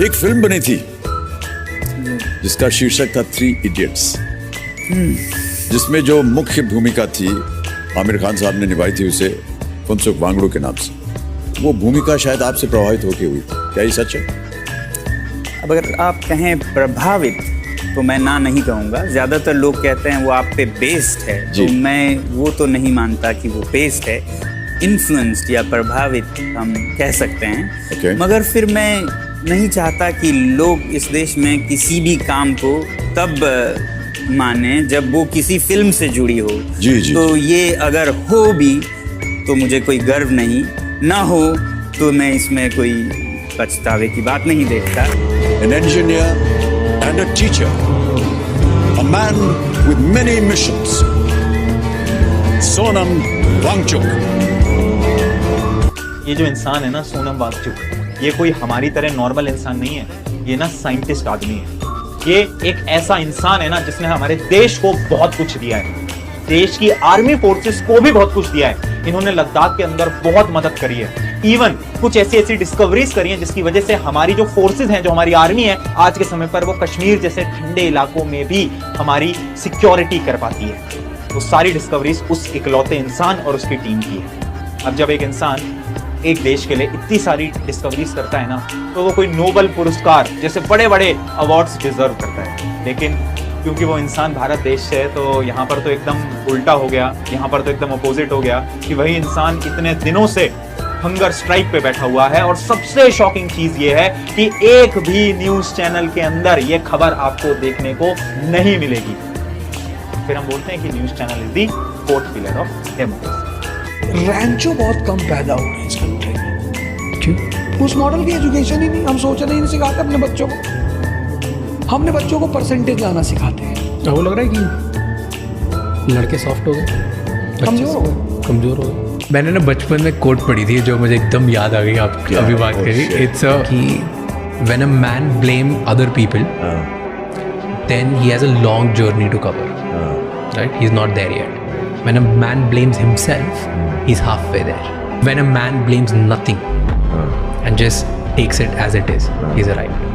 एक फिल्म बनी थी जिसका शीर्षक था 3 इडियट्स, जिसमें जो मुख्य भूमिका थी आमिर खान साहब ने निभाई थी उसे फुनसुक वांगडू के नाम से। वो भूमिका शायद आपसे प्रभावित होकर हुई, क्या ये सच है? अब अगर आप कहें प्रभावित तो मैं ना नहीं कहूँगा। ज़्यादातर लोग कहते हैं वो आप पे बेस्ड है, तो मैं वो तो नहीं मानता कि वो बेस्ड है। इन्फ्लुएंस्ड या प्रभावित हम कह सकते हैं। मगर फिर मैं नहीं चाहता कि लोग इस देश में किसी भी काम को तब माने जब वो किसी फिल्म से जुड़ी हो। तो ये अगर हो भी तो मुझे कोई गर्व नहीं, ना हो तो मैं इसमें कोई पछतावे की बात नहीं देखता। An engineer and a teacher, a man with many missions, Sonam Wangchuck. ये जो इंसान है ना सोनम वांगचुक, ये कोई हमारी तरह नॉर्मल इंसान नहीं है। ये ना साइंटिस्ट आदमी है। ये एक ऐसा इंसान है ना जिसने हमारे देश को बहुत कुछ दिया है, देश की आर्मी फोर्सेस को भी बहुत कुछ दिया है। इन्होंने लद्दाख के अंदर बहुत मदद करी है। इवन कुछ ऐसी डिस्कवरीज करी हैं जिसकी वजह से हमारी जो फोर्सेस हैं, जो हमारी आर्मी है, आज के समय पर वो कश्मीर जैसे ठंडे इलाकों में भी हमारी सिक्योरिटी कर पाती है। वो सारी डिस्कवरीज उस इकलौते इंसान और उसकी टीम की है। अब जब एक इंसान एक देश के लिए इतनी सारी डिस्कवरीज करता है ना, तो वो कोई नोबेल पुरस्कार जैसे बड़े बड़े अवार्ड्स डिजर्व करता है। लेकिन क्योंकि वो इंसान भारत देश से है, तो यहाँ पर तो एकदम उल्टा हो गया, यहाँ पर तो एकदम अपोजिट हो गया कि वही इंसान इतने दिनों से हंगर स्ट्राइक पे बैठा हुआ है। और सबसे शॉकिंग चीज ये है कि एक भी न्यूज चैनल के अंदर ये खबर आपको देखने को नहीं मिलेगी। फिर हम बोलते हैं कि news channel is the fourth pillar of democracy. Rancho बहुत कम पैदा हो रहे हैं इस कंट्री में। क्यों? उस मॉडल की एजुकेशन ही नहीं। हम सोचना ही नहीं सिखाते अपने बच्चों को। हमने बच्चों को परसेंटेज लाना सिखाते हैं। तो वो लग रहा है कि लड़के सॉफ्ट हो गए, कमजोर हो गए। मैंने ना बचपन में कोट पढ़ी थी जो मुझे एकदम याद आ गई, आप अभी बात करी। इट्स कि when a man blame other people then he has a long journey to cover, right? He is not there yet. When a man blames himself, he's halfway there. When a man blames nothing and just takes it as it is, he's arrived.